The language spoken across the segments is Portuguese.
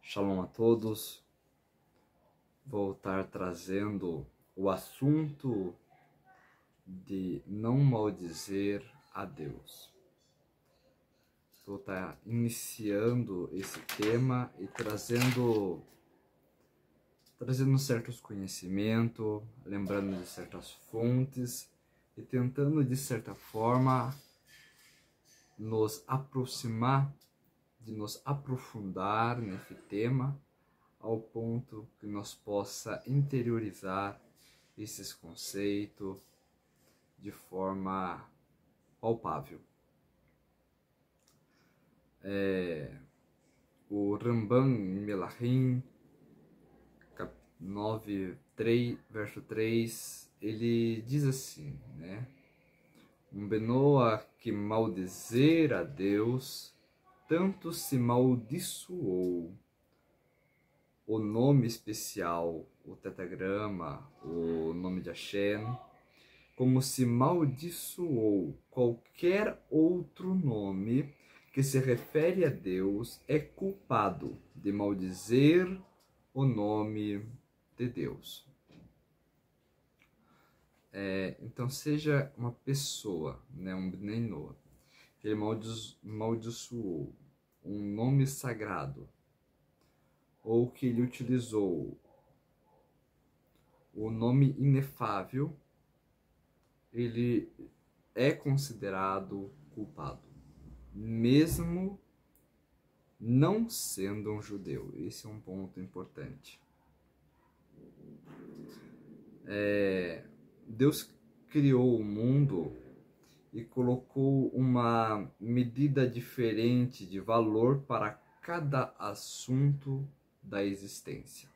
Shalom a todos. Vou estar trazendo o assunto de não maldizer a Deus. Vou estar iniciando esse tema e trazendo certos conhecimentos, lembrando de certas fontes e tentando de certa forma nos aproximar, de nos aprofundar nesse tema, ao ponto que nós possa interiorizar esses conceitos de forma palpável. O Rambam em Melahim, 9, verso 3, ele diz assim, né? Um benoa que maldizer a Deus, tanto se maldiçoou o nome especial, o tetragrama, o nome de Hashem, como se maldiçoou qualquer outro nome que se refere a Deus, é culpado de maldizer o nome de Deus. Então, seja uma pessoa, né, um Bnei Noah, que ele maldiçoou um nome sagrado, ou que ele utilizou o nome inefável, ele é considerado culpado, mesmo não sendo um judeu. Esse é um ponto importante. Deus criou o mundo e colocou uma medida diferente de valor para cada assunto da existência.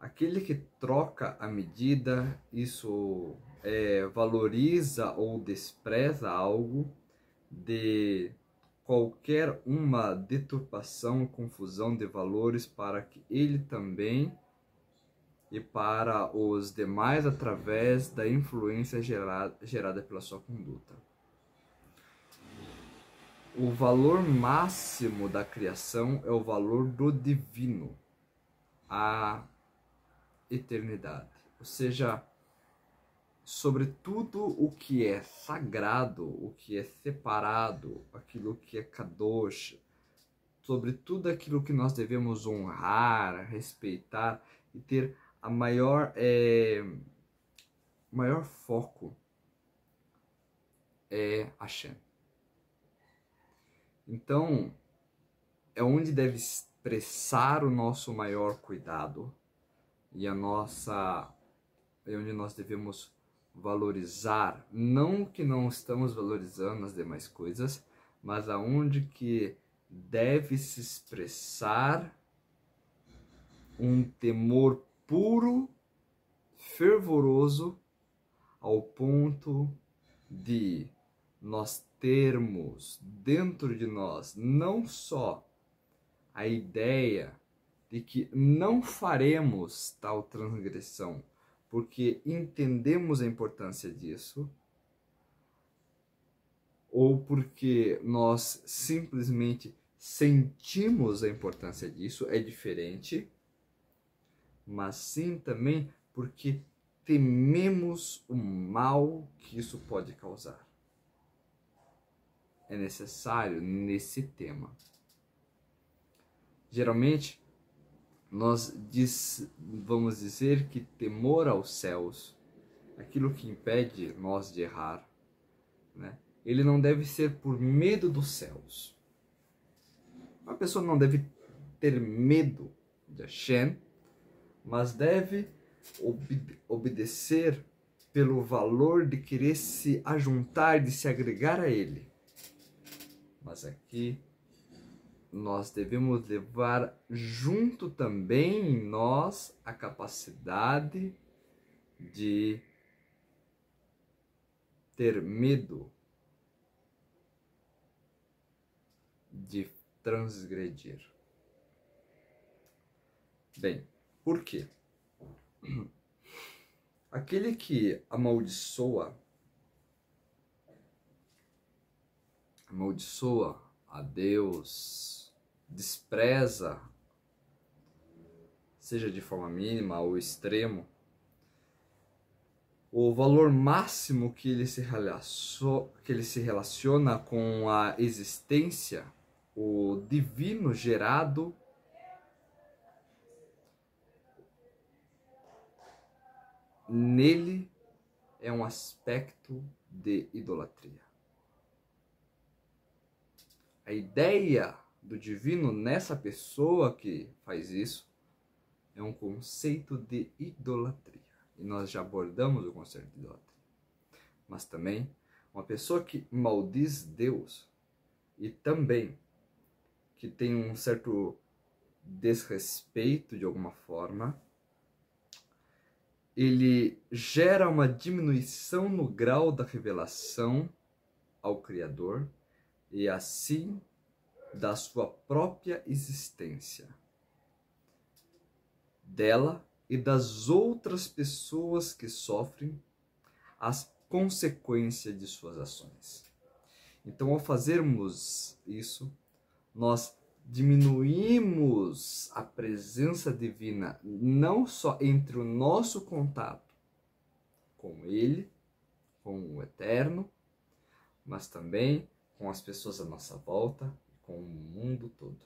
Aquele que troca a medida, isso valoriza ou despreza algo de qualquer uma deturpação, confusão de valores para que ele também e para os demais através da influência gerada pela sua conduta. O valor máximo da criação é o valor do divino, a eternidade. Ou seja, sobre tudo o que é sagrado, o que é separado, aquilo que é kadosh, sobre tudo aquilo que nós devemos honrar, respeitar e ter a maior foco é Hashem. Então, é onde deve expressar o nosso maior cuidado e é onde nós devemos valorizar, não que não estamos valorizando as demais coisas, mas aonde que deve se expressar um temor puro, fervoroso, ao ponto de nós termos dentro de nós não só a ideia de que não faremos tal transgressão, porque entendemos a importância disso, ou porque nós simplesmente sentimos a importância disso, é diferente, mas sim também porque tememos o mal que isso pode causar. É necessário nesse tema. Geralmente, nós vamos dizer que temor aos céus, aquilo que impede nós de errar, né? Ele não deve ser por medo dos céus. Uma pessoa não deve ter medo de Hashem, mas deve obedecer pelo valor de querer se ajuntar, de se agregar a Ele. Mas aqui nós devemos levar junto também em nós a capacidade de ter medo de transgredir. Bem, por quê? Aquele que amaldiçoa a Deus, despreza seja de forma mínima ou extremo, o valor máximo que ele se relaciona com a existência, o divino gerado, nele é um aspecto de idolatria. A ideia do divino nessa pessoa que faz isso é um conceito de idolatria. E nós já abordamos o conceito de idolatria. Mas também, uma pessoa que maldiz Deus e também que tem um certo desrespeito de alguma forma, ele gera uma diminuição no grau da revelação ao Criador e assim da sua própria existência, dela e das outras pessoas que sofrem as consequências de suas ações. Então, ao fazermos isso, nós diminuímos a presença divina não só entre o nosso contato com Ele, com o Eterno, mas também com as pessoas à nossa volta, com o mundo todo.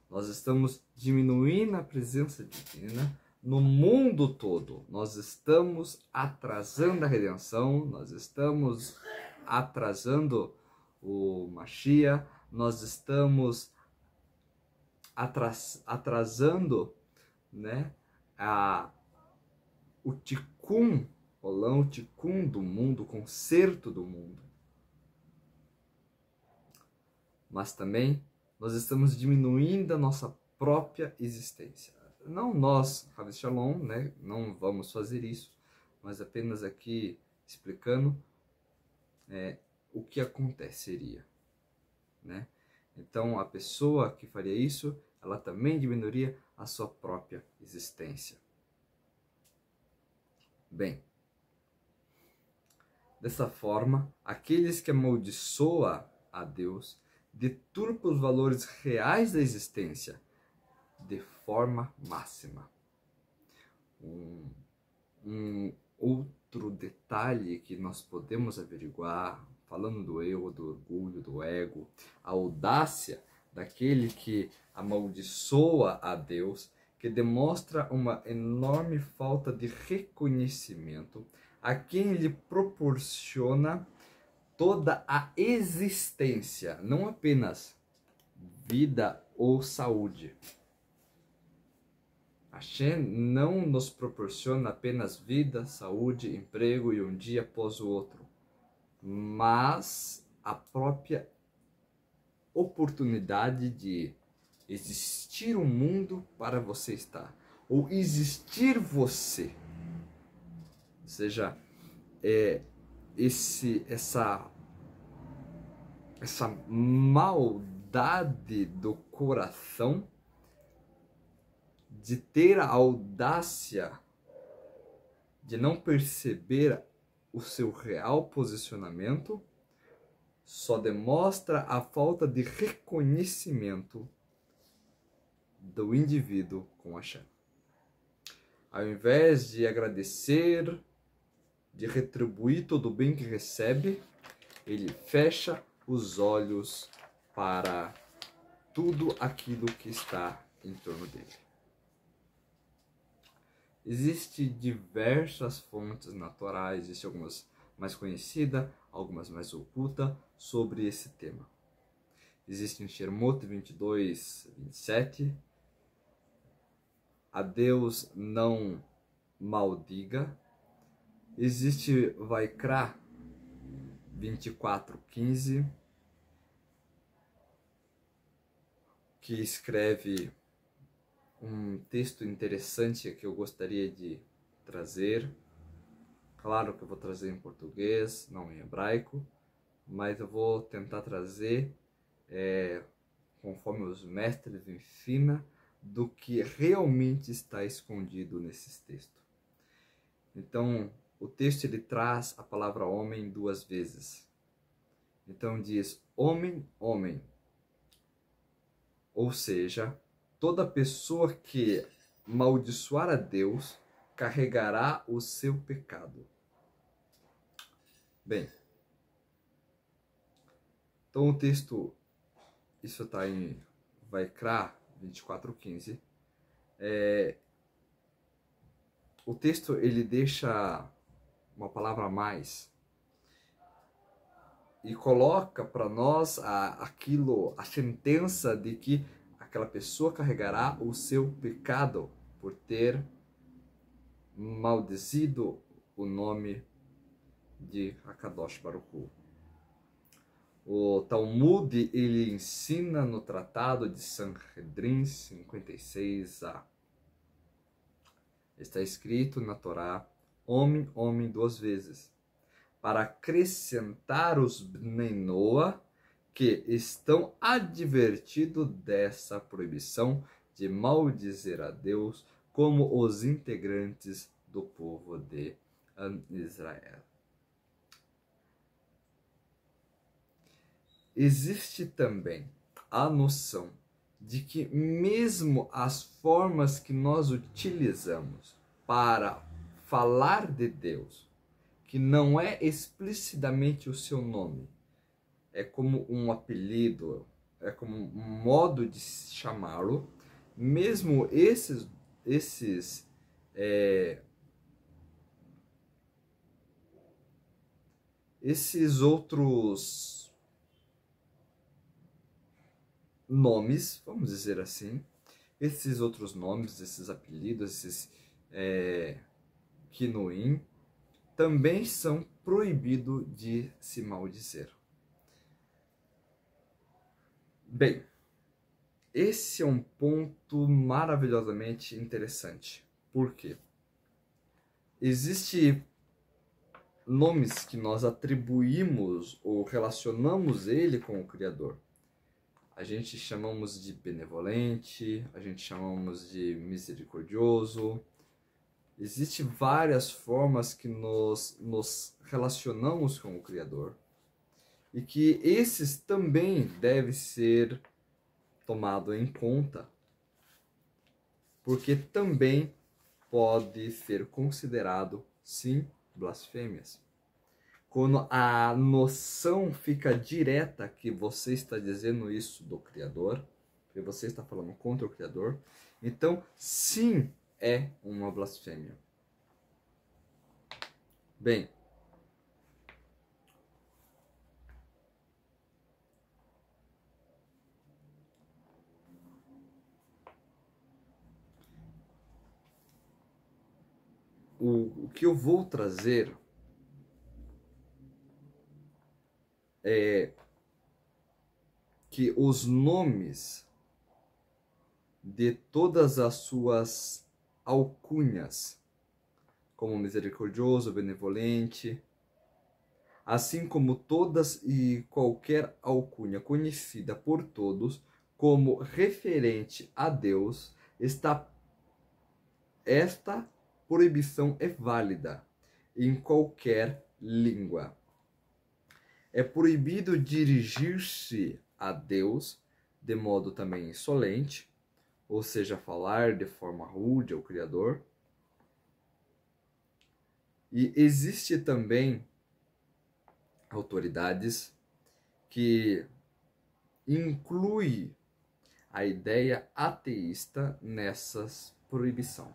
Nós estamos diminuindo a presença divina no mundo todo. Nós estamos atrasando a redenção, nós estamos atrasando o Mashiach, nós estamos atrasando, né, o tikkun, o tikkun do mundo, o conserto do mundo. Mas também nós estamos diminuindo a nossa própria existência. Não nós, Rav Shalom, né? Não vamos fazer isso, mas apenas aqui explicando o que aconteceria, né? Então, a pessoa que faria isso, ela também diminuiria a sua própria existência. Bem, dessa forma, aqueles que amaldiçoam a Deus deturpa os valores reais da existência de forma máxima. Um outro detalhe que nós podemos averiguar, falando do eu, do orgulho, do ego, a audácia daquele que amaldiçoa a Deus, que demonstra uma enorme falta de reconhecimento a quem lhe proporciona toda a existência, não apenas vida ou saúde. Hashem não nos proporciona apenas vida, saúde, emprego e um dia após o outro, mas a própria oportunidade de existir um mundo para você estar, ou existir você. Ou seja, essa maldade do coração de ter a audácia de não perceber o seu real posicionamento só demonstra a falta de reconhecimento do indivíduo com Hashem. Ao invés de agradecer, de retribuir todo o bem que recebe, ele fecha os olhos para tudo aquilo que está em torno dele. Existem diversas fontes na Torá, existem algumas mais conhecidas, algumas mais ocultas, sobre esse tema. Existe em Shemot 22, 27, a Deus não maldiga. Existe Vaikra 24, 15, que escreve um texto interessante que eu gostaria de trazer. Claro que eu vou trazer em português, não em hebraico, mas eu vou tentar trazer conforme os mestres ensinam, do que realmente está escondido nesses textos. Então, o texto ele traz a palavra homem 2 vezes. Então diz homem, homem. Ou seja, toda pessoa que maldiçoar a Deus, carregará o seu pecado. Bem, então o texto, isso está em Vaikra 24:15. O texto ele deixa uma palavra a mais e coloca para nós a sentença de que aquela pessoa carregará o seu pecado por ter maldecido o nome de Hakadosh Baruch Hu. O Talmud ele ensina no Tratado de Sanhedrin 56a. Está escrito na Torá: homem, homem 2 vezes, para acrescentar os Bnei Noah que estão advertidos dessa proibição de maldizer a Deus como os integrantes do povo de Israel. Existe também a noção de que mesmo as formas que nós utilizamos para falar de Deus, que não é explicitamente o seu nome, é como um apelido, é como um modo de chamá-lo, mesmo esses outros nomes, vamos dizer assim, esses outros nomes, esses apelidos, esses Kinoim, também são proibidos de se maldizer. Bem, esse é um ponto maravilhosamente interessante. Por quê? Existem nomes que nós atribuímos ou relacionamos ele com o Criador. A gente chamamos de benevolente, a gente chamamos de misericordioso. Existem várias formas que nos relacionamos com o Criador. E que esses também devem ser tomados em conta, porque também pode ser considerado, sim, blasfêmias. Quando a noção fica direta que você está dizendo isso do Criador, que você está falando contra o Criador, então sim, é uma blasfêmia. Bem, o que eu vou trazer é que os nomes de todas as suas alcunhas, como misericordioso, benevolente, assim como todas e qualquer alcunha conhecida por todos como referente a Deus, esta proibição é válida em qualquer língua. É proibido dirigir-se a Deus de modo também insolente, ou seja, falar de forma rude ao Criador. E existe também autoridades que incluem a ideia ateísta nessas proibição.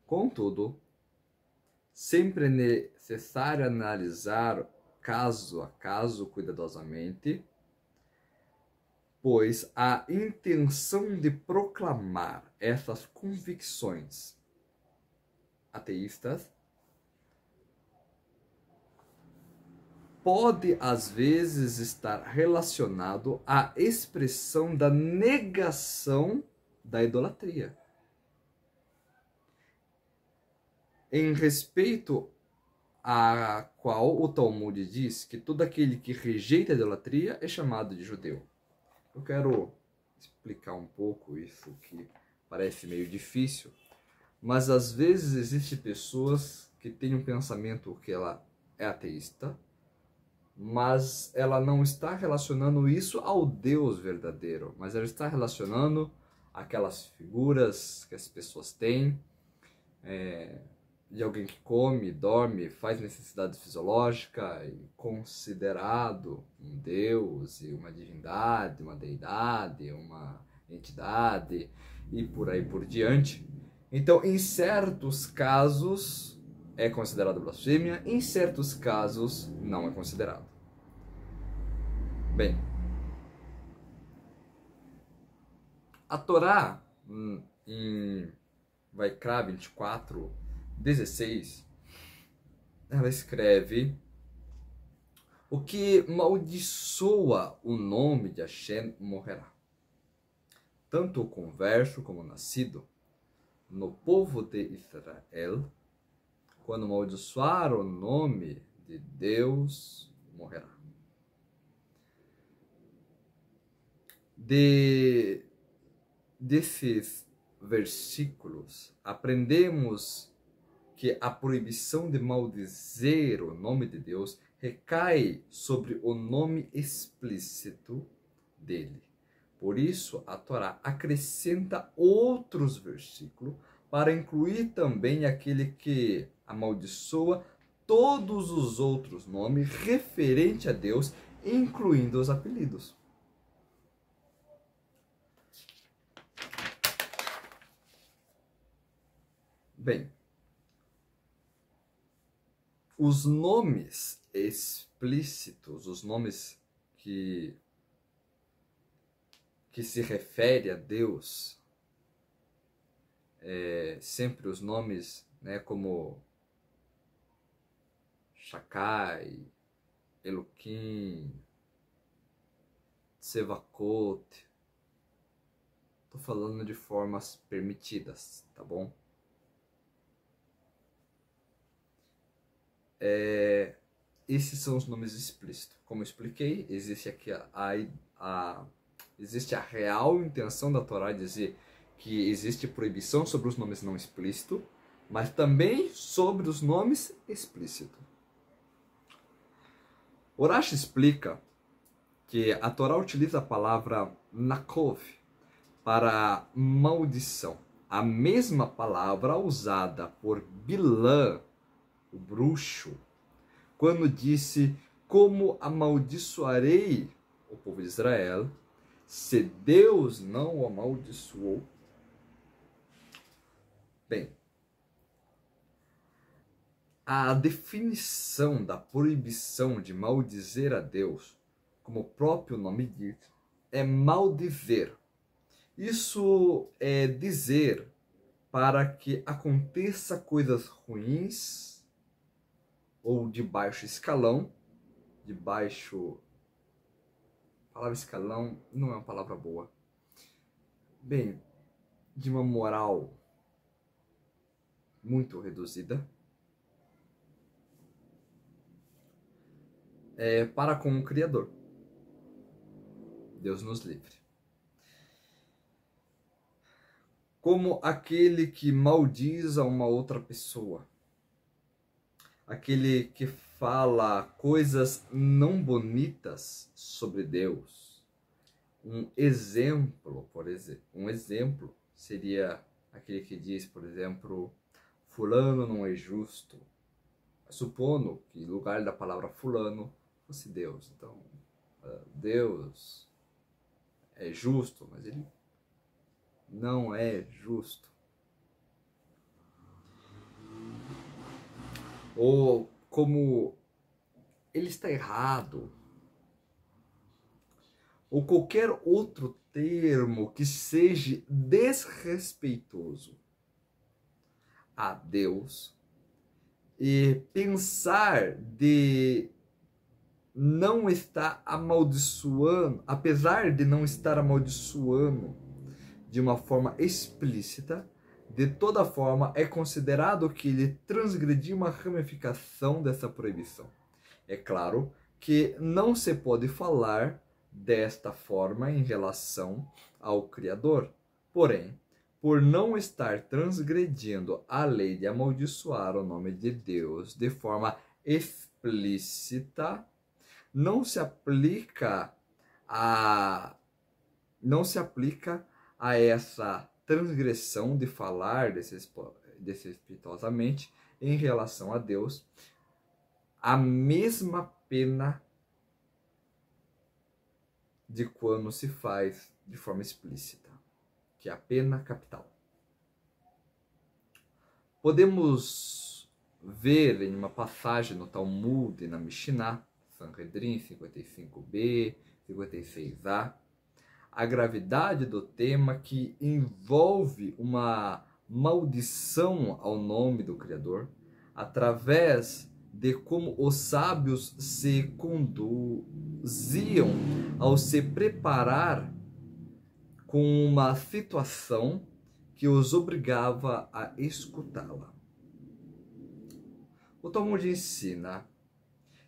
Contudo, sempre é necessário analisar caso a caso cuidadosamente, pois a intenção de proclamar essas convicções ateístas pode às vezes estar relacionado à expressão da negação da idolatria. Em respeito a qual o Talmud diz que todo aquele que rejeita a idolatria é chamado de judeu. Eu quero explicar um pouco isso, que parece meio difícil, mas às vezes existem pessoas que têm um pensamento que ela é ateísta, mas ela não está relacionando isso ao Deus verdadeiro, mas ela está relacionando aquelas figuras que as pessoas têm, de alguém que come, dorme, faz necessidade fisiológica e considerado um deus e uma divindade, uma deidade, uma entidade e por aí por diante. Então, em certos casos é considerado blasfêmia, em certos casos não é considerado. Bem, a Torá, em Vaikra 24:16, ela escreve: o que maldiçoa o nome de Hashem morrerá. Tanto o converso como o nascido no povo de Israel, quando amaldiçoar o nome de Deus, morrerá. Desses versículos, aprendemos que a proibição de maldizer o nome de Deus recai sobre o nome explícito dele. Por isso, a Torá acrescenta outros versículos para incluir também aquele que amaldiçoa todos os outros nomes referentes a Deus, incluindo os apelidos. Bem, os nomes explícitos, os nomes que se refere a Deus, sempre os nomes, né, como Shakai, Eloquim, Tsevakot. Estou falando de formas permitidas, tá bom? Esses são os nomes explícitos. Como eu expliquei, existe aqui existe a real intenção da Torá de dizer que existe proibição sobre os nomes não explícitos, mas também sobre os nomes explícitos. Urash explica que a Torá utiliza a palavra nakov para maldição, a mesma palavra usada por Bilã, o bruxo, quando disse: como amaldiçoarei o povo de Israel se Deus não o amaldiçoou? Bem, a definição da proibição de maldizer a Deus, como o próprio nome diz, é maldizer. Isso é dizer para que aconteça coisas ruins ou de baixo escalão, a palavra escalão não é uma palavra boa. Bem, de uma moral muito reduzida, para com o Criador. Deus nos livre. Como aquele que maldiz a uma outra pessoa, aquele que fala coisas não bonitas sobre Deus. Um exemplo seria aquele que diz, por exemplo, fulano não é justo, supondo que no lugar da palavra fulano fosse Deus. Então, Deus é justo, mas ele não é justo. Ou como ele está errado, ou qualquer outro termo que seja desrespeitoso a Deus, e pensar de não estar amaldiçoando, apesar de não estar amaldiçoando de uma forma explícita, de toda forma é considerado que ele transgrediu uma ramificação dessa proibição. É claro que não se pode falar desta forma em relação ao Criador. Porém, por não estar transgredindo a lei de amaldiçoar o nome de Deus de forma explícita, não se aplica a essa transgressão de falar desrespeitosamente em relação a Deus, a mesma pena de quando se faz de forma explícita, que é a pena capital. Podemos ver em uma passagem no Talmud e na Mishnah, Sanhedrin 55b, 56a, a gravidade do tema que envolve uma maldição ao nome do Criador, através de como os sábios se conduziam ao se preparar com uma situação que os obrigava a escutá-la. O Talmud ensina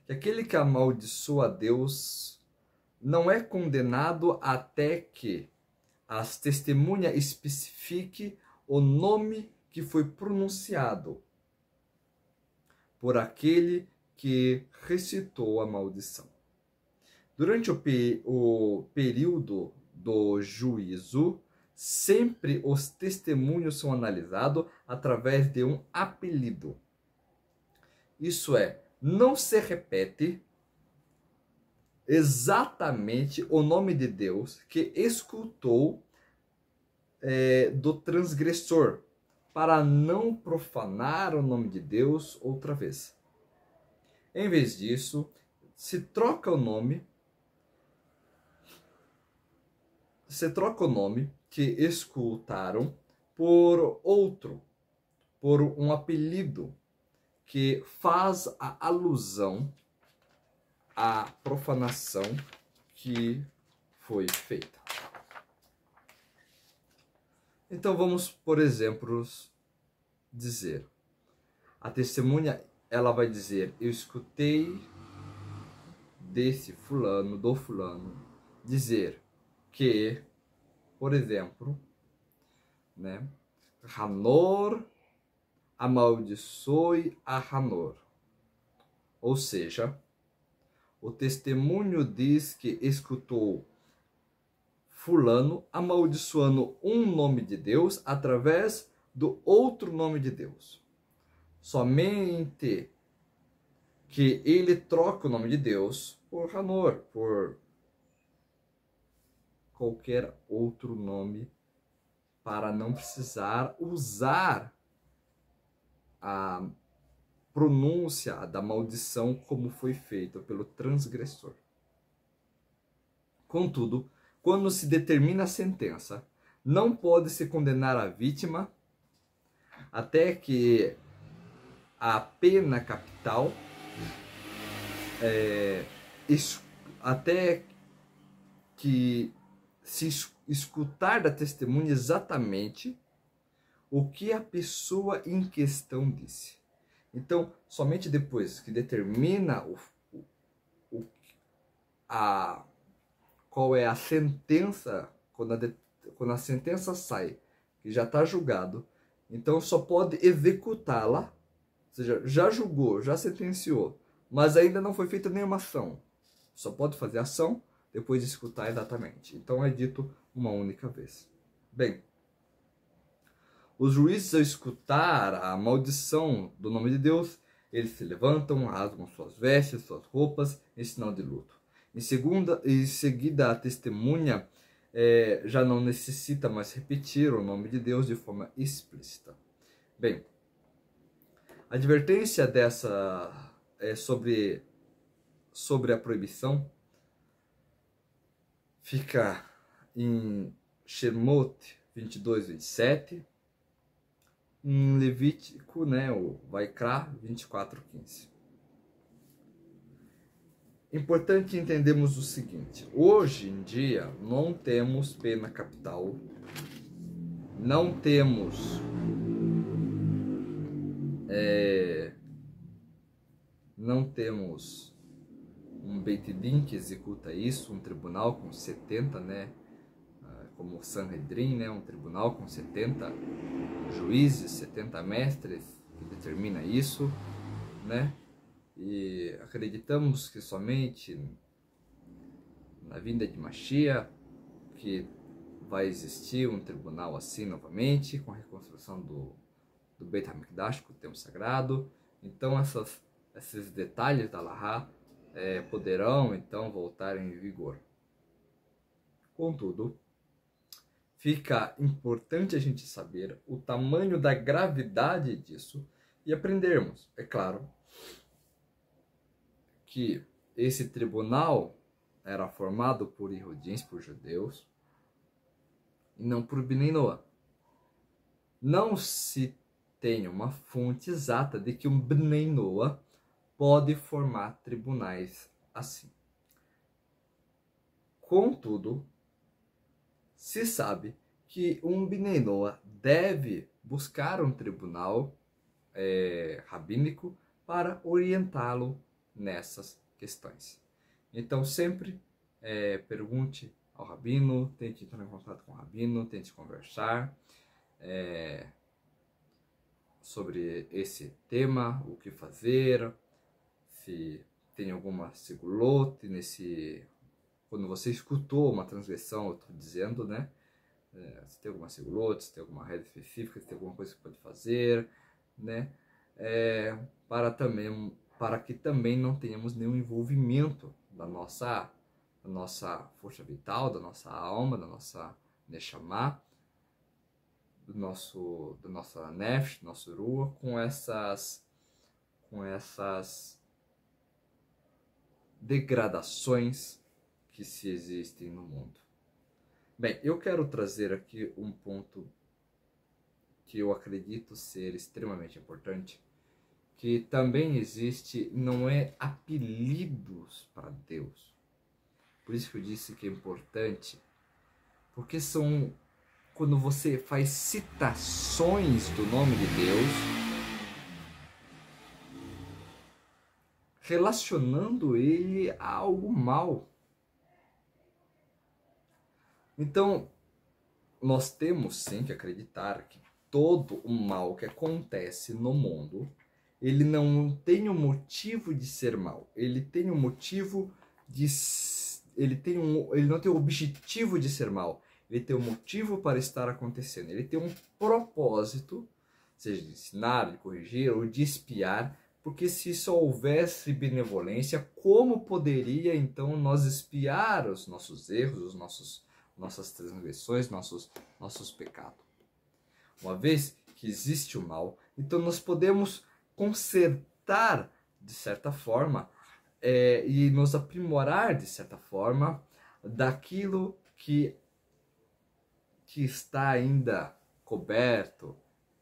que aquele que amaldiçoa a Deus não é condenado até que as testemunhas especifiquem o nome que foi pronunciado por aquele que recitou a maldição. Durante o período do juízo, sempre os testemunhos são analisados através de um apelido. Isso é, não se repete exatamente o nome de Deus que escutou do transgressor, para não profanar o nome de Deus outra vez. Em vez disso, se troca o nome que escutaram por outro, por um apelido que faz a alusão à profanação que foi feita. Então vamos, por exemplo, dizer, a testemunha, ela vai dizer, eu escutei desse fulano, do fulano, dizer que, por exemplo, né, Hanor amaldiçoe a Hanor. Ou seja, o testemunho diz que escutou fulano amaldiçoando um nome de Deus através do outro nome de Deus. Somente que ele troca o nome de Deus por Hanor, por qualquer outro nome, para não precisar usar a pronúncia da maldição como foi feito pelo transgressor. Contudo, quando se determina a sentença, não pode se condenar a vítima até que a pena capital, até que se escutar da testemunha exatamente o que a pessoa em questão disse. Então, somente depois que determina qual é a sentença, quando a sentença sai, que já está julgado, então só pode executá-la, ou seja, já julgou, já sentenciou, mas ainda não foi feita nenhuma ação. Só pode fazer ação depois de escutar exatamente. Então é dito uma única vez. Bem, os juízes, ao escutar a maldição do nome de Deus, eles se levantam, rasgam suas vestes, suas roupas, em sinal de luto. Em seguida, a testemunha já não necessita mais repetir o nome de Deus de forma explícita. Bem, a advertência dessa sobre a proibição fica em Shemot 22, 27, em Levítico, o Vaikra 24, 15. Importante entendermos o seguinte: hoje em dia não temos pena capital, não temos um Beit Din que executa isso, um tribunal com 70, como o Sanhedrin, um tribunal com 70 juízes, 70 mestres que determina isso, E acreditamos que somente na vinda de Mashiach, que vai existir um tribunal assim novamente, com a reconstrução do Beit HaMikdash, o templo sagrado. Então esses detalhes da Halahá poderão então voltar em vigor. Contudo, fica importante a gente saber o tamanho da gravidade disso e aprendermos, é claro, que esse tribunal era formado por Yehudins, por judeus, e não por Bnei Noah. Não se tem uma fonte exata de que um Bnei Noah pode formar tribunais assim. Contudo, se sabe que um Bnei Noah deve buscar um tribunal rabínico para orientá-lo nessas questões. Então sempre pergunte ao rabino, tente entrar em contato com o rabino, tente conversar sobre esse tema, o que fazer, se tem alguma segulote quando você escutou uma transgressão, eu estou dizendo, né? Se tem alguma segulote, se tem alguma regra específica, se tem alguma coisa que pode fazer, né? Para que também não tenhamos nenhum envolvimento da nossa força vital, da nossa alma, da nossa Neshama, da nossa Nefesh, do nosso Ruach, com essas degradações que se existem no mundo. Bem, eu quero trazer aqui um ponto que eu acredito ser extremamente importante, que também existe, não é apelidos para Deus. Por isso que eu disse que é importante, porque são quando você faz citações do nome de Deus, relacionando ele a algo mal. Então, nós temos sim que acreditar que todo o mal que acontece no mundo, ele não tem um motivo de ser mal. Ele tem um motivo de... Ele não tem o objetivo de ser mal. Ele tem um motivo para estar acontecendo. Ele tem um propósito, seja de ensinar, de corrigir ou de espiar. Porque se só houvesse benevolência, como poderia então nós espiar os nossos erros, nossas transgressões, nossos pecados? Uma vez que existe o mal, então nós podemos consertar de certa forma e nos aprimorar de certa forma daquilo que está ainda coberto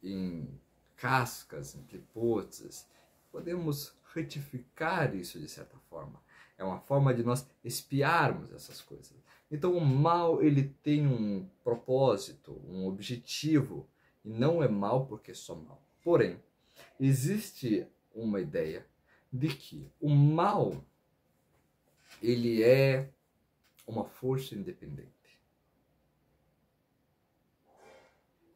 em cascas, em clipotes. Podemos retificar isso de certa forma. É uma forma de nós espiarmos essas coisas. Então o mal, ele tem um propósito, um objetivo, e não é mal porque é só mal. Porém, existe uma ideia de que o mal, ele é uma força independente.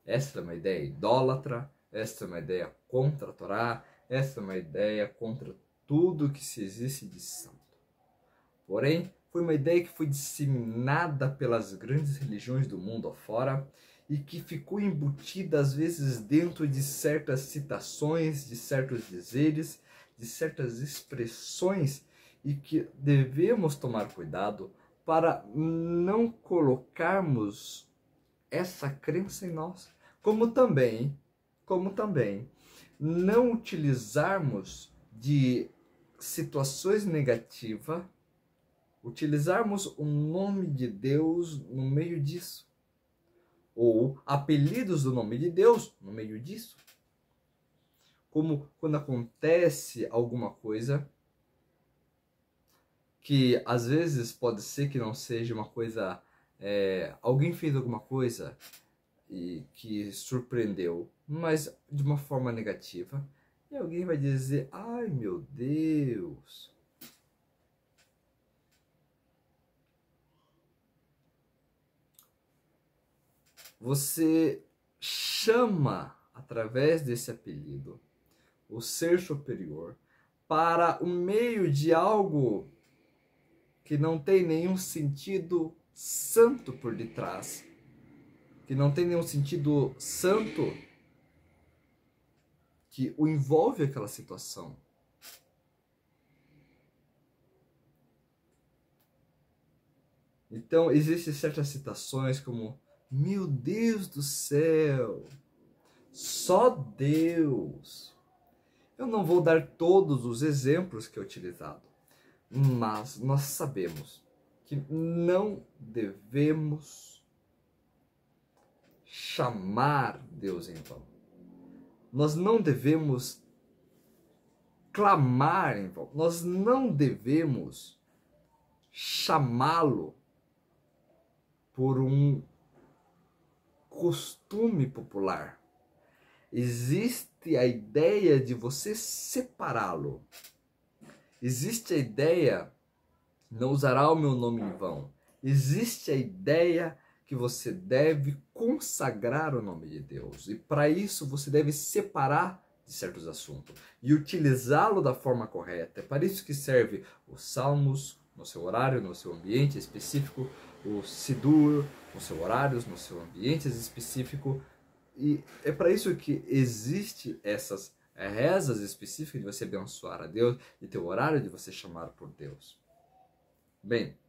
Essa é uma ideia idólatra, essa é uma ideia contra a Torá, essa é uma ideia contra tudo que se existe de santo. Porém, foi uma ideia que foi disseminada pelas grandes religiões do mundo afora e que ficou embutida às vezes dentro de certas citações, de certos dizeres, de certas expressões, e que devemos tomar cuidado para não colocarmos essa crença em nós, como também não utilizarmos de situações negativas, utilizarmos o nome de Deus no meio disso, ou apelidos do nome de Deus no meio disso. Como quando acontece alguma coisa que às vezes pode ser que não seja uma coisa, alguém fez alguma coisa e que surpreendeu, mas de uma forma negativa, e alguém vai dizer: ai meu Deus, você chama através desse apelido o ser superior para o meio de algo que não tem nenhum sentido santo por detrás, que não tem nenhum sentido santo que o envolve aquela situação. Então, existem certas citações como: meu Deus do céu, só Deus. Eu não vou dar todos os exemplos que é utilizado, mas nós sabemos que não devemos chamar Deus em vão. Nós não devemos clamar em vão. Nós não devemos chamá-lo por um costume popular. Existe a ideia de você separá-lo. Existe a ideia, não usará o meu nome em vão. Existe a ideia que você deve consagrar o nome de Deus. E para isso você deve separar de certos assuntos e utilizá-lo da forma correta. É para isso que serve os salmos, no seu horário, no seu ambiente específico, o Sidur, no seu horário, no seu ambiente específico. E é para isso que existe essas rezas específicas de você abençoar a Deus e ter o horário de você chamar por Deus. Bem,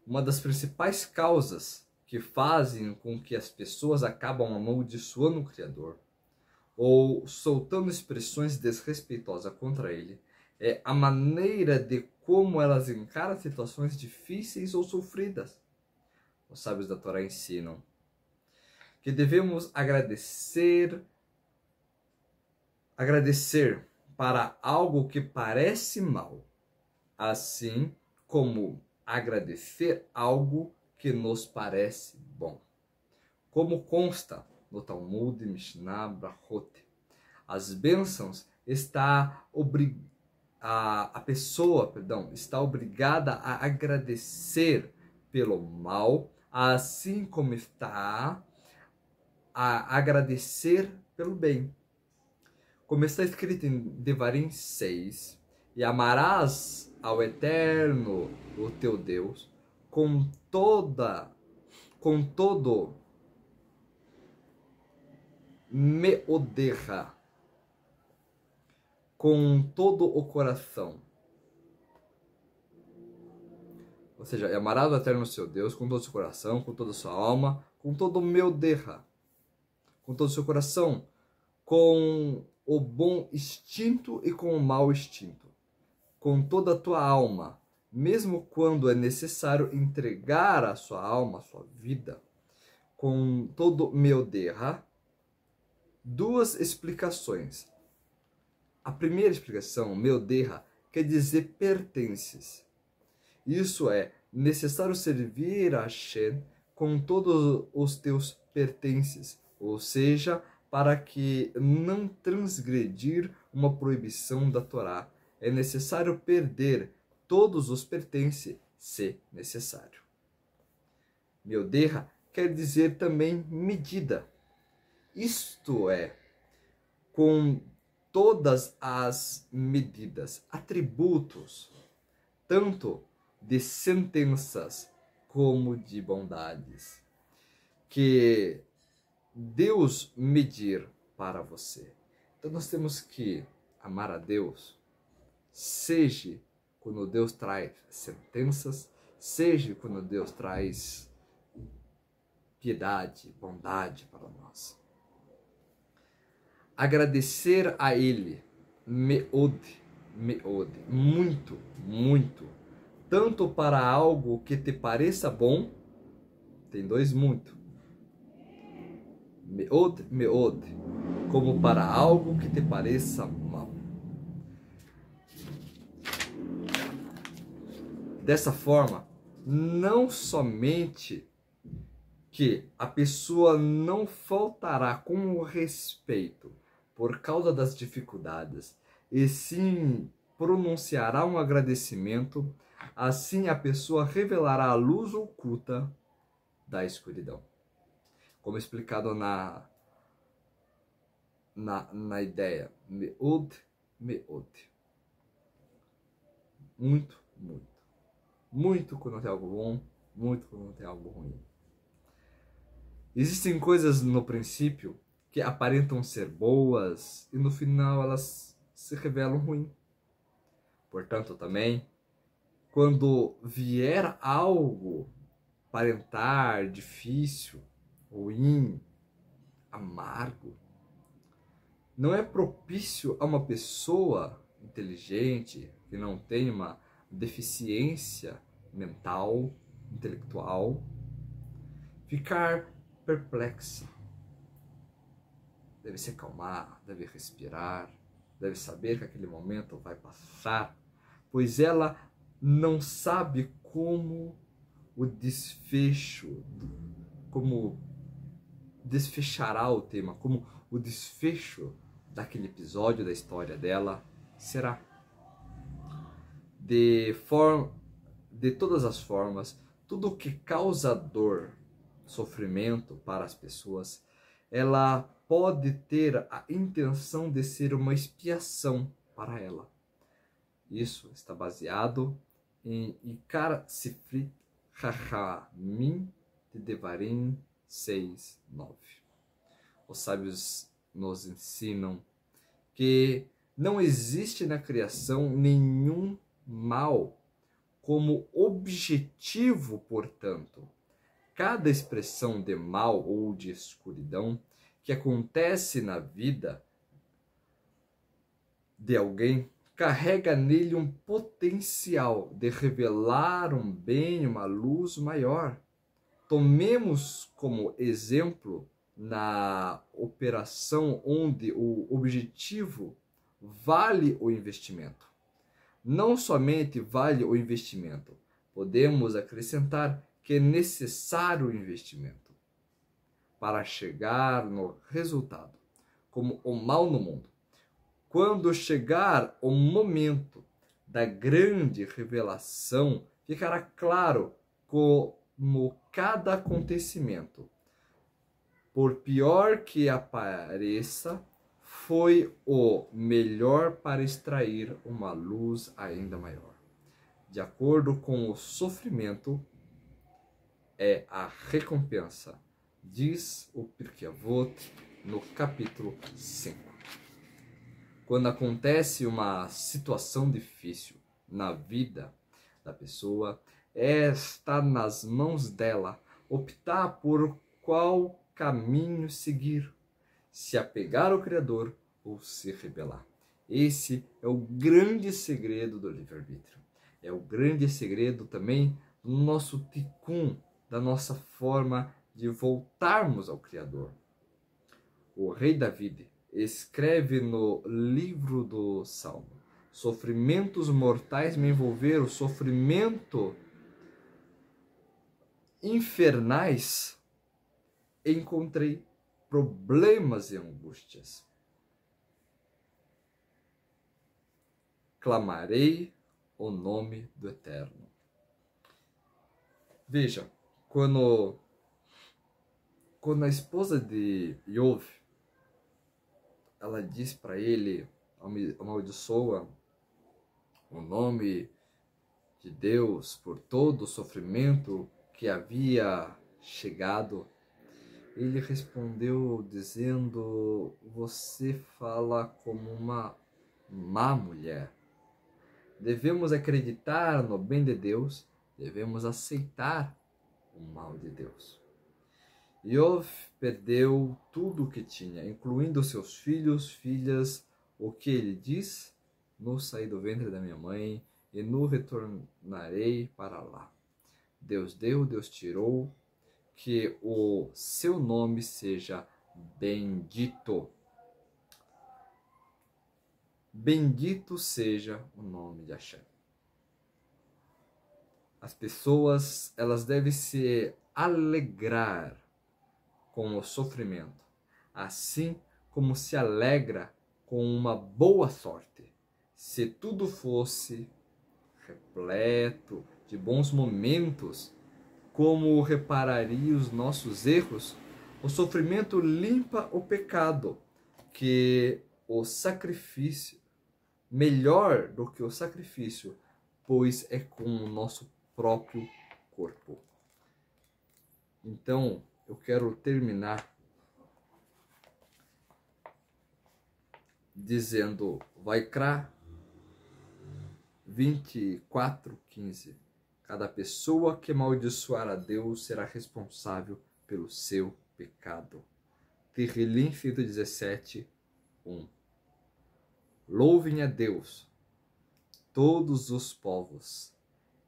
uma das principais causas que fazem com que as pessoas acabam amaldiçoando o Criador ou soltando expressões desrespeitosas contra ele é a maneira de como elas encaram situações difíceis ou sofridas. Os sábios da Torá ensinam que devemos agradecer para algo que parece mal, assim como agradecer algo que nos parece bom. Como consta no Talmud Mishnah Brachot, as bênçãos a pessoa está obrigada a agradecer pelo mal, assim como está a agradecer pelo bem. Como está escrito em Devarim 6, e amarás ao Eterno, o teu Deus, com todo meoderra, com todo o coração. Ou seja, amarás o Eterno, seu Deus, com todo o seu coração, com toda a sua alma, com todo o meoderra, com todo o seu coração, com o bom instinto e com o mau instinto, com toda a tua alma, mesmo quando é necessário entregar a sua alma, a sua vida, com todo meoderra. Duas explicações. A primeira explicação, meoderra, quer dizer pertences. Isso é necessário servir a Hashem com todos os teus pertences, ou seja, para que não transgredir uma proibição da Torá, é necessário perder todos os pertences, se necessário. Meoderra quer dizer também medida. Isto é, com todas as medidas, atributos, tanto de sentenças como de bondades, que Deus medir para você. Então nós temos que amar a Deus, seja quando Deus traz sentenças, seja quando Deus traz piedade, bondade para nós. Agradecer a Ele, meod, muito, muito, tanto para algo que te pareça bom, tem dois muito, meod, como para algo que te pareça mal. Dessa forma, não somente que a pessoa não faltará com o respeito por causa das dificuldades, e sim pronunciará um agradecimento, assim a pessoa revelará a luz oculta da escuridão. Como explicado na ideia, meod. Muito, muito. Muito quando tem algo bom, muito quando tem algo ruim. Existem coisas no princípio que aparentam ser boas e no final elas se revelam ruins. Portanto, também, quando vier algo aparentar difícil, ruim, amargo, não é propício a uma pessoa inteligente, que não tem uma deficiência mental, intelectual, ficar perplexa. Deve se acalmar, deve respirar, deve saber que aquele momento vai passar, pois ela não sabe como o desfecho, como desfechará o tema, como o desfecho daquele episódio da história dela será. De todas as formas, tudo que causa dor, sofrimento para as pessoas, ela pode ter a intenção de ser uma expiação para ela. Isso está baseado em Ikar Sifrit Chachamim de Devarim 6:9. Os sábios nos ensinam que não existe na criação nenhum mal como objetivo, portanto. Cada expressão de mal ou de escuridão que acontece na vida de alguém carrega nele um potencial de revelar um bem, uma luz maior. Tomemos como exemplo na operação onde o objetivo vale o investimento. Não somente vale o investimento, podemos acrescentar que é necessário o investimento para chegar no resultado, como o mal no mundo. Quando chegar o momento da grande revelação, ficará claro como cada acontecimento, por pior que apareça, foi o melhor para extrair uma luz ainda maior. De acordo com o sofrimento, é a recompensa, diz o Pirkei Avot no capítulo 5. Quando acontece uma situação difícil na vida da pessoa, está nas mãos dela optar por qual caminho seguir, se apegar ao Criador ou se rebelar. Esse é o grande segredo do livre-arbítrio. É o grande segredo também do nosso tikkun, da nossa forma de voltarmos ao Criador. O rei David escreve no livro do Salmo: sofrimentos mortais me envolveram, sofrimento infernais encontrei, problemas e angústias. Clamarei o nome do Eterno. Veja, quando a esposa de Iov, ela diz para ele, amaldiçoa o nome de Deus por todo o sofrimento que havia chegado, ele respondeu dizendo: você fala como uma má mulher. Devemos acreditar no bem de Deus, devemos aceitar o mal de Deus. Iov perdeu tudo o que tinha, incluindo seus filhos, filhas. O que ele diz? No saí do ventre da minha mãe e no retornarei para lá. Deus deu, Deus tirou, que o seu nome seja bendito. Bendito seja o nome de Hashem. As pessoas, elas devem se alegrar com o sofrimento, assim como se alegra com uma boa sorte. Se tudo fosse repleto de bons momentos, como repararia os nossos erros? O sofrimento limpa o pecado, que o sacrifício, melhor do que o sacrifício, pois é com o nosso próprio corpo. Então, eu quero terminar dizendo, Vaikra 24:15. Cada pessoa que amaldiçoar a Deus será responsável pelo seu pecado. Tehillim 117:1. Louvem a Deus, todos os povos,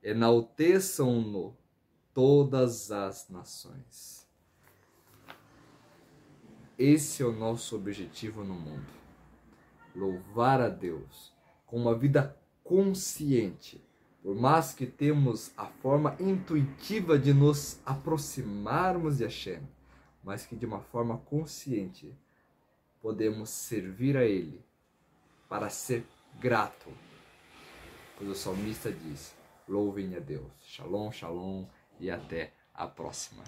enalteçam-no todas as nações. Esse é o nosso objetivo no mundo. Louvar a Deus com uma vida consciente. Por mais que temos a forma intuitiva de nos aproximarmos de Hashem, mas que de uma forma consciente podemos servir a Ele para ser grato. Pois o salmista diz, louvem a Deus. Shalom, shalom e até a próxima.